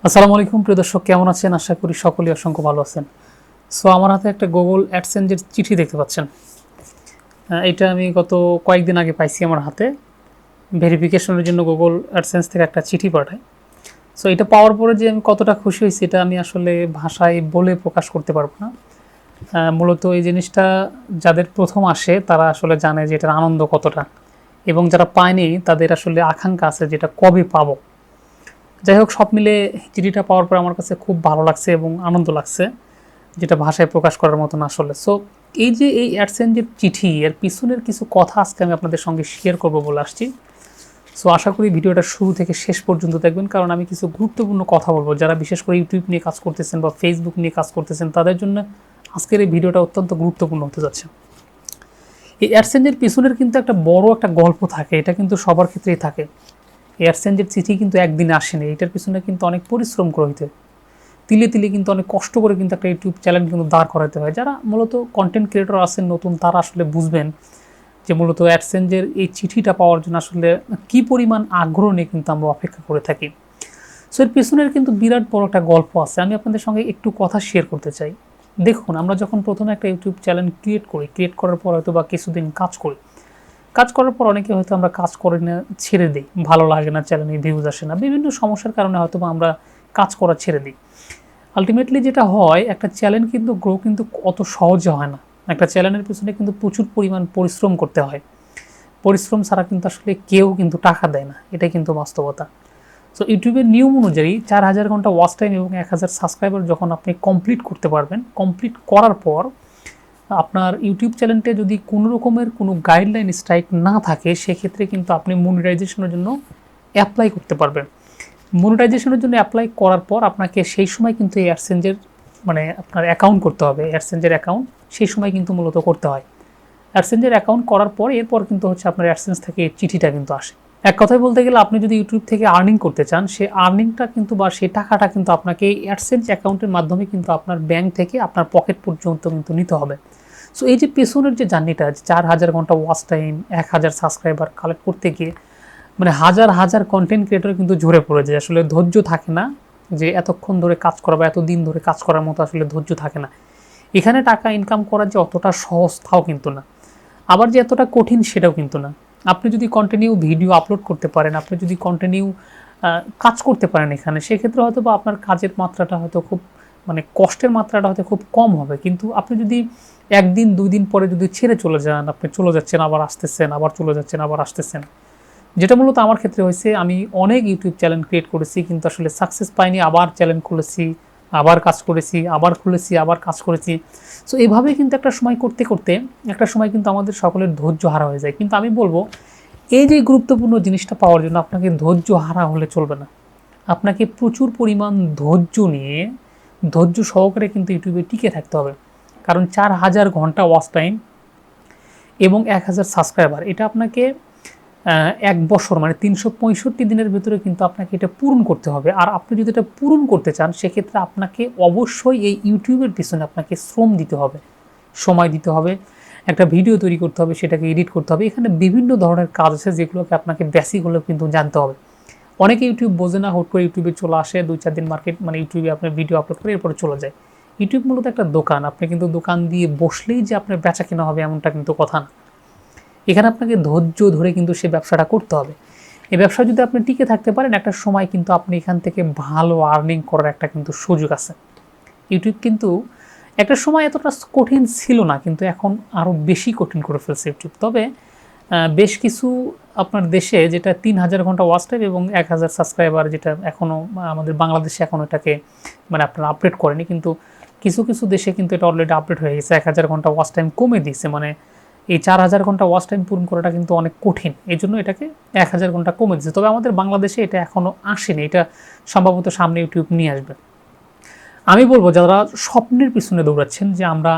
আসসালামু আলাইকুম প্রিয় দর্শক, কেমন আছেন? আশা করি সকলেই অসংখ্য ভালো আছেন। সো আমার হাতে একটা গুগল অ্যাডসেন্সের চিঠি দেখতে পাচ্ছেন। এটা আমি গত কয়েকদিন আগে পাইছি আমার হাতে। ভেরিফিকেশনের জন্য গুগল অ্যাডসেন্স থেকে একটা চিঠি পাঠায়। সো এটা পাওয়ার পরে যে আমি কতটা খুশি হয়েছি এটা আমি আসলে ভাষায় বলে প্রকাশ করতে পারবো না। মূলত এই জিনিসটা যাদের প্রথম আসে তারা আসলে জানে যে এটার আনন্দ কতটা, এবং যারা পায়নি তাদের আসলে আকাঙ্ক্ষা আছে যেটা কবে পাবো। যাই হোক, সব মিলে চিঠিটা পাওয়ার পর আমার কাছে খুব ভালো লাগছে এবং আনন্দ লাগছে, যেটা ভাষায় প্রকাশ করার মতন আসলে। সো এই যে এই অ্যাডসেন্সের চিঠি এর পিছনের কিছু কথা আজকে আমি আপনাদের সঙ্গে শেয়ার করবো বলে আসছি। সো আশা করি ভিডিওটা শুরু থেকে শেষ পর্যন্ত দেখবেন, কারণ আমি কিছু গুরুত্বপূর্ণ কথা বলবো যারা বিশেষ করে ইউটিউব নিয়ে কাজ করতেছেন বা ফেসবুক নিয়ে কাজ করতেছেন তাদের জন্য আজকের এই ভিডিওটা অত্যন্ত গুরুত্বপূর্ণ হতে যাচ্ছে। এই অ্যাডসেন্সের পিছনের কিন্তু একটা বড় একটা গল্প থাকে, এটা কিন্তু সবার ক্ষেত্রেই থাকে। অ্যাডসেন্সের চিঠি কিন্তু একদিনে আসেনি, এটার পিছনে কিন্তু অনেক পরিশ্রম করতে হয়, তিলে তিলে কিন্তু অনেক কষ্ট করে কিন্তু একটা ইউটিউব চ্যানেল কিন্তু দাঁড় করাতে হয়। যারা মূলত কন্টেন্ট ক্রিয়েটর আছেন নতুন, তারা আসলে বুঝবেন যে মূলত অ্যাডসেন্সের এই চিঠিটা পাওয়ার জন্য আসলে কী পরিমাণ আগ্রহ নিয়ে কিন্তু আমরা অপেক্ষা করে থাকি। সো এর পিছনের কিন্তু বিরাট বড় একটা গল্প আছে, আমি আপনাদের সঙ্গে একটু কথা শেয়ার করতে চাই। দেখুন, আমরা যখন প্রথমে একটা ইউটিউব চ্যানেল ক্রিয়েট করার পর হয়তো বা কিছুদিন কাজ করার পর অনেকে হয়তো আমরা কাজ করে না, ছেড়ে দিই, ভালো লাগে না, চ্যানেলে ভিউজ আসে না, বিভিন্ন সমস্যার কারণে হয়তো বা আমরা কাজ করা ছেড়ে দিই। আলটিমেটলি যেটা হয়, একটা চ্যানেল কিন্তু গ্রো কিন্তু অত সহজে হয় না। একটা চ্যানেলের পিছনে কিন্তু প্রচুর পরিমাণ পরিশ্রম করতে হয়। পরিশ্রম ছাড়া কিন্তু আসলে কেউ কিন্তু টাকা দেয় না, এটাই কিন্তু বাস্তবতা। সো ইউটিউবের নিয়ম অনুযায়ী 4000 ঘন্টা ওয়াচ টাইম এবং 1000 সাবস্ক্রাইবার যখন আপনি কমপ্লিট করতে পারবেন, কমপ্লিট করার পর আপনার ইউটিউব চ্যানেলটা যদি কোনো রকমের কোনো গাইডলাইন স্ট্রাইক না থাকে, সেক্ষেত্রে কিন্তু আপনি মনিটাইজেশনের জন্য অ্যাপ্লাই করতে পারবেন। মনিটাইজেশনের জন্য অ্যাপ্লাই করার পর আপনাকে সেই সময় কিন্তু এই অ্যাডসেন্সের আপনার অ্যাকাউন্ট করতে হবে। অ্যাডসেন্সের অ্যাকাউন্ট সেই সময় কিন্তু মূলত করতে হয়। অ্যাডসেন্সের অ্যাকাউন্ট করার পর এরপর কিন্তু হচ্ছে আপনার অ্যাডসেন্স থেকে এই চিঠিটা কিন্তু আসে। এক কথায় বলতে গেলে, আপনি যদি ইউটিউব থেকে আর্নিং করতে চান, সেই আর্নিংটা কিন্তু বা সেই টাকাটা কিন্তু আপনাকে এই অ্যাডসেন্স অ্যাকাউন্টের মাধ্যমে কিন্তু আপনার ব্যাংক থেকে আপনার পকেট পর্যন্ত কিন্তু নিতে হবে। সো এই যে পেছনের যে জার্নিটা, 4000 ঘন্টা ওয়াচ টাইম, 1000 সাবস্ক্রাইবার কালেক্ট করতে গিয়ে হাজার হাজার কন্টেন্ট ক্রিয়েটর কিন্তু ঝরে পড়ে যায়, আসলে ধৈর্য থাকে না যে এতক্ষণ ধরে কাজ করা বা এতদিন ধরে কাজ করার মতো আসলে ধৈর্য থাকে না। এখানে টাকা ইনকাম করা যে অতটা সহজ তাও কিন্তু না, আবার যে এতটা কঠিন সেটাও কিন্তু না। আপনি যদি কন্টিনিউ ভিডিও আপলোড করতে পারেন, আপনি যদি কন্টিনিউ কাজ করতে পারেন এখানে, সেক্ষেত্রে হয়তো বা আপনার কাজের মাত্রাটা হয়তো খুব কষ্টের মাত্রাটা হয়তো খুব কম হবে। কিন্তু আপনি যদি একদিন 2 দিন পরে যদি ছেড়ে চলে যান, আপনি চলে যাচ্ছেন আবার আসতেছেন, আবার চলে যাচ্ছেন আবার আসতেছেন, যেটা মূলত আমার ক্ষেত্রে হয়েছে। আমি অনেক ইউটিউব চ্যানেল ক্রিয়েট করেছি কিন্তু আসলে সাকসেস পাইনি, আবার চ্যানেল খুলেছি, আবার কাজ করেছি, আবার খুলেছি, আবার কাজ করেছি। সো এইভাবেই কিন্তু একটা সময় করতে করতে একটা সময় কিন্তু আমাদের সকলের ধৈর্য হারা হয়ে যায়। কিন্তু আমি বলবো, এই যে গুরুত্বপূর্ণ জিনিসটা পাওয়ার জন্য আপনাকে ধৈর্য হারা হলে চলবে না। আপনাকে প্রচুর পরিমাণ ধৈর্য নিয়ে, ধৈর্য সহকারে কিন্তু ইউটিউবে টিকে থাকতে হবে। কারণ 4000 ঘন্টা ওয়াচ টাইম এবং 1000 সাবস্ক্রাইবার, এটা আপনাকে 1 বছর 365 দিনের ভেতরে কিন্তু আপনাকে এটা পূরণ করতে হবে। আর আপনি যদি এটা পূরণ করতে চান, সেক্ষেত্রে আপনাকে অবশ্যই এই ইউটিউবের পিছনে আপনাকে শ্রম দিতে হবে, সময় দিতে হবে, একটা ভিডিও তৈরি করতে হবে, সেটাকে এডিট করতে হবে। এখানে বিভিন্ন ধরনের কাজ আছে যেগুলোকে আপনাকে বেসিক হলেও কিন্তু জানতে হবে। অনেকে ইউটিউব বোঝে না, হুট করে ইউটিউবে চলে আসে, 2-4 দিন ইউটিউবে আপনার ভিডিও আপলোড করে এরপরে চলে যায়। ইউটিউব মূলত একটা দোকান, আপনি কিন্তু দোকান দিয়ে বসলেই যে আপনার বেচা কেনা হবে এমনটা কিন্তু কথা না। এখানে আপনাকে ধৈর্য ধরে কিন্তু সে ব্যবসাটা করতে হবে। এই ব্যবসা যদি আপনি টিকে থাকতে পারেন, একটা সময় কিন্তু আপনি এখান থেকে ভালো আর্নিং করার একটা কিন্তু সুযোগ আছে। ইউটিউব কিন্তু একটা সময় এতটা কঠিন ছিল না, কিন্তু এখন আরও বেশি কঠিন করে ফেলছে ইউটিউব। তবে বেশ কিছু আপনার দেশে যেটা 3000 ঘন্টা ওয়াচ টাইম এবং 1000 সাবস্ক্রাইবার, যেটা এখনও আমাদের বাংলাদেশে এখন এটাকে আপনার আপডেট করেনি, কিন্তু কিছু কিছু দেশে কিন্তু এটা অলরেডি আপডেট হয়ে গেছে। 1000 ঘন্টা ওয়াচ টাইম কমে দিয়েছে, এই 4000 ঘন্টা ওয়াচ টাইম পূরণ করাটা কিন্তু অনেক কঠিন, এই জন্য এটাকে 1000 ঘন্টা কমে দিচ্ছে। তবে আমাদের বাংলাদেশে এটা এখনও আসেনি, এটা সম্ভবত সামনে ইউটিউব নিয়ে আসবে। আমি বলবো, যারা স্বপ্নের পিছনে দৌড়াচ্ছেন যে আমরা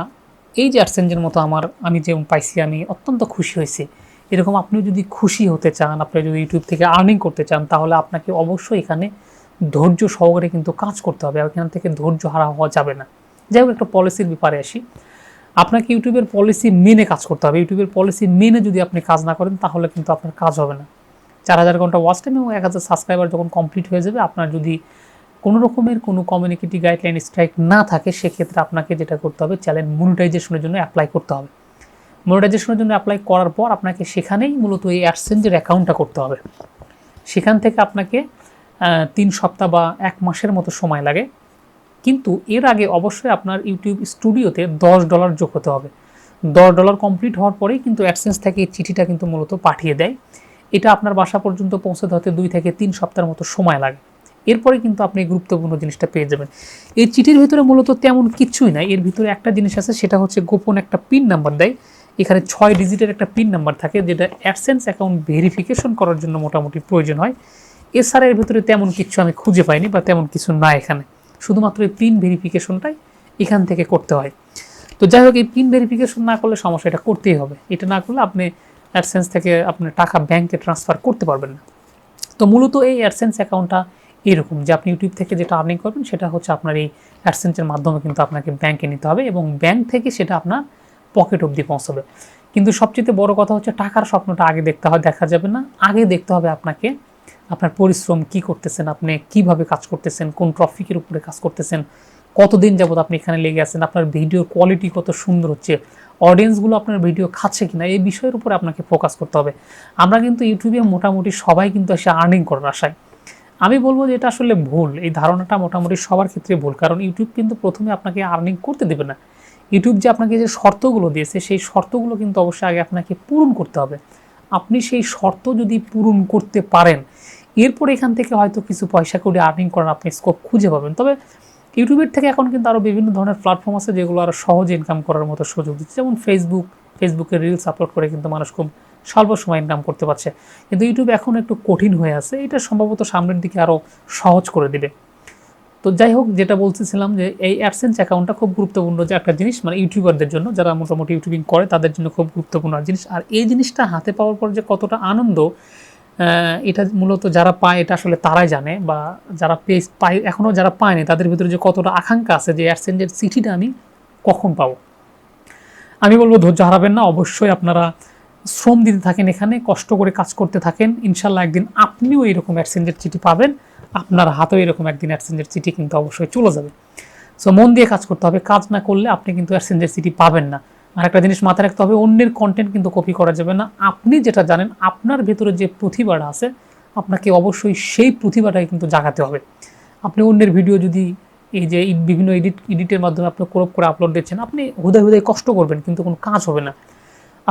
এই যে অ্যাডসেন্সের মতো আমি যেমন পাইছি, আমি অত্যন্ত খুশি হয়েছি, এরকম আপনিও যদি খুশি হতে চান, আপনি যদি ইউটিউব থেকে আর্নিং করতে চান, তাহলে আপনাকে অবশ্যই এখানে ধৈর্য সহকারে কিন্তু কাজ করতে হবে, আর এখান থেকে ধৈর্য হারা হওয়া যাবে না। যাই হোক, একটা পলিসির ব্যাপারে আসি। আপনাকে ইউটিউবের পলিসি মেনে কাজ করতে হবে। ইউটিউবের পলিসি মেনে যদি আপনি কাজ না করেন, তাহলে কিন্তু আপনার কাজ হবে না। 4000 ঘন্টা ওয়াচ টাইম এবং 1000 সাবস্ক্রাইবার যখন কমপ্লিট হয়ে যাবে, আপনার যদি কোনো রকমের কোনো কমিউনিটি গাইডলাইন স্ট্রাইক না থাকে, সেক্ষেত্রে আপনাকে যেটা করতে হবে, চ্যানেল মনিটাইজেশনের জন্য অ্যাপ্লাই করতে হবে। মনিটাইজেশনের জন্য অ্যাপ্লাই করার পর আপনাকে সেখানেই মূলত এই অ্যাডসেন্সের অ্যাকাউন্টটা করতে হবে। সেখান থেকে আপনাকে 3 সপ্তাহ বা 1 মাসের মতো সময় লাগে, কিন্তু এর আগে অবশ্যই আপনার ইউটিউব স্টুডিওতে $10 যোগ হতে হবে। $10 কমপ্লিট হওয়ার পরেই কিন্তু অ্যাডসেন্স থেকে এই চিঠিটা কিন্তু মূলত পাঠিয়ে দেয়। এটা আপনার বাসা পর্যন্ত পৌঁছাতে হতে 2 থেকে 3 সপ্তাহের মতো সময় লাগে। এরপরে কিন্তু আপনি গুরুত্বপূর্ণ জিনিসটা পেয়ে যাবেন। এই চিঠির ভিতরে মূলত তেমন কিছুই নাই, এর ভিতরে একটা জিনিস আছে, সেটা হচ্ছে গোপন একটা পিন নাম্বার দেয়। এখানে 6 ডিজিটের একটা পিন নাম্বার থাকে, যেটা অ্যাডসেন্স অ্যাকাউন্ট ভেরিফিকেশন করার জন্য মোটামুটি প্রয়োজন হয়। এছাড়া এর ভিতরে তেমন কিছু আমি খুঁজে পাইনি বা তেমন কিছু না এখানে, শুধুমাত্র এই পিন ভেরিফিকেশনটাই এখান থেকে করতে হয়। তো যাই হোক, এই পিন ভেরিফিকেশন না করলে সমস্যা, এটা করতেই হবে। এটা না করলে আপনি অ্যাডসেন্স থেকে আপনার টাকা ব্যাংকে ট্রান্সফার করতে পারবেন না। তো মূলত এই অ্যাডসেন্স অ্যাকাউন্টটা এরকম যে আপনি ইউটিউব থেকে যেটা আর্নিং করবেন সেটা হচ্ছে আপনার এই অ্যাডসেন্সের মাধ্যমে কিন্তু আপনাকে ব্যাংকে নিতে হবে এবং ব্যাংক থেকে সেটা আপনার পকেট অবধি পৌঁছাবে। কিন্তু সবচেয়ে বড় কথা হচ্ছে টাকার স্বপ্নটা আগে দেখতে হয়, দেখা যাবে না। আগে দেখতে হবে আপনাকে আপনার পরিশ্রম কি করতেছেন, আপনি কিভাবে কাজ করতেছেন, কোন টপিকের উপরে কাজ করতেছেন, কতদিন যাবত আপনি এখানে লেগে আছেন, আপনার ভিডিওর কোয়ালিটি কত সুন্দর হচ্ছে, অডিয়েন্সগুলো আপনার ভিডিও খাচ্ছে কিনা, এই বিষয়ের উপরে আপনাকে ফোকাস করতে হবে। আমরা কিন্তু ইউটিউবে মোটামুটি সবাই কিন্তু এসে আর্নিং করার আশায়, আমি বলবো যে এটা আসলে ভুল। এই ধারণাটা মোটামুটি সবার ক্ষেত্রে ভুল, কারণ ইউটিউব কিন্তু প্রথমে আপনাকে আর্নিং করতে দেবে না। ইউটিউব যে আপনাকে যে শর্তগুলো দিয়েছে, সেই শর্তগুলো কিন্তু অবশ্যই আগে আপনাকে পূরণ করতে হবে। আপনি সেই শর্ত যদি পূরণ করতে পারেন, এরপর এখান থেকে হয়তো কিছু পয়সা করে আর্নিং করার আপনি স্কোপ খুঁজে পাবেন। তবে ইউটিউবের থেকে এখন কিন্তু আরও বিভিন্ন ধরনের প্ল্যাটফর্ম আছে যেগুলো আরও সহজে ইনকাম করার মতো সুযোগ দিচ্ছে, যেমন ফেসবুকে রিলস আপলোড করে কিন্তু মানুষ খুব স্বল্প সময় ইনকাম করতে পারছে। কিন্তু ইউটিউব এখন একটু কঠিন হয়ে আছে, এটা সম্ভবত সামনের দিকে আরও সহজ করে দিবে। তো যাই হোক, যেটা বলতেছিলাম যে এই অ্যাডসেন্স অ্যাকাউন্টটা খুব গুরুত্বপূর্ণ যে একটা জিনিস, মানে ইউটিউবারদের জন্য, যারা মোটামুটি ইউটিউবিং করে তাদের জন্য খুব গুরুত্বপূর্ণ জিনিস। আর এই জিনিসটা হাতে পাওয়ার পর যে কতটা আনন্দ, এটা মূলত যারা পায় এটা আসলে তারাই জানে, বা যারা পায় এখনও যারা পায়নি তাদের ভিতরে যে কতটা আকাঙ্ক্ষা আছে যে অ্যাডসেন্সের চিঠিটা আমি কখন পাবো। আমি বলবো ধৈর্য হারাবেন না, অবশ্যই আপনারা শ্রম দিতে থাকেন, এখানে কষ্ট করে কাজ করতে থাকেন, ইনশাল্লাহ একদিন আপনিও এরকম অ্যাডসেন্সের চিঠি পাবেন, আপনার হাতেও এরকম একদিন অ্যাডসেন্সের চিঠি কিন্তু অবশ্যই চলে যাবে। সো মন দিয়ে কাজ করতে হবে, কাজ না করলে আপনি কিন্তু অ্যাডসেন্সের চিঠি পাবেন না। আর একটা জিনিস মাথায় রাখতে হবে, অন্যের কন্টেন্ট কিন্তু কপি করা যাবে না। আপনি যেটা জানেন, আপনার ভেতরে যে প্রতিভাটা আছে, আপনাকে অবশ্যই সেই প্রতিভাটাই কিন্তু জাগাতে হবে। আপনি অন্যের ভিডিও যদি এই যে বিভিন্ন এডিটের মাধ্যমে আপনি ক্রপ করে আপলোড দিচ্ছেন, আপনি হুদায় হুদায় কষ্ট করবেন কিন্তু কোনো কাজ হবে না।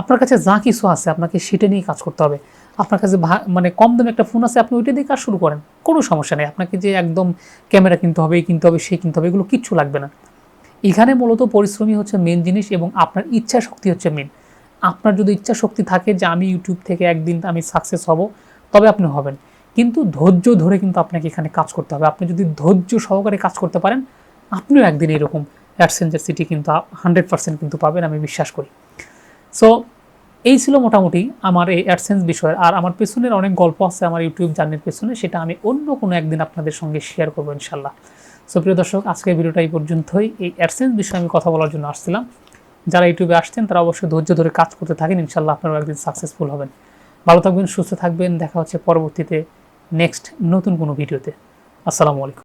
আপনার কাছে যা কিছু আছে আপনাকে সেটা নিয়ে কাজ করতে হবে। আপনার কাছে মানে কম দামে একটা ফোন আছে, আপনি ওইটা দিয়ে কাজ শুরু করেন, কোনো সমস্যা নেই। আপনাকে যে একদম ক্যামেরা কিনতে হবে, সেই কিনতে হবে, এগুলো কিচ্ছু লাগবে না। এখানে মূলত পরিশ্রমী হচ্ছে মেন জিনিস এবং আপনার ইচ্ছা শক্তি হচ্ছে মেন। আপনার যদি ইচ্ছা শক্তি থাকে যে আমি ইউটিউব থেকে একদিন আমি সাকসেস হব, তবে আপনি হবেন। কিন্তু ধৈর্য ধরে কিন্তু আপনাকে এখানে কাজ করতে হবে। আপনি যদি ধৈর্য সহকারে কাজ করতে পারেন, আপনিও একদিন এরকম অ্যাডসেন্সের চিঠি কিন্তু 100% কিন্তু পাবেন, আমি বিশ্বাস করি। সো এই ছিল মোটামুটি আমার এই অ্যাডসেন্স বিষয়ের। আর আমার পেছনের অনেক গল্প আছে আমার ইউটিউব জার্নির পেছনে, সেটা আমি অন্য কোনো একদিন আপনাদের সঙ্গে শেয়ার করবো ইনশাল্লাহ। সো প্রিয় দর্শক, আজকের ভিডিওটা এই পর্যন্তই। এই অ্যাডসেন্স বিষয়ে আমি কথা বলার জন্য আসছিলাম। যারা ইউটিউবে আসছেন তারা অবশ্যই ধৈর্য ধরে কাজ করতে থাকেন, ইনশাল্লাহ আপনারা একদিন সাকসেসফুল হবেন। ভালো থাকবেন, সুস্থ থাকবেন, দেখা হচ্ছে পরবর্তীতে নেক্সট নতুন কোনো ভিডিওতে। আসসালামু আলাইকুম।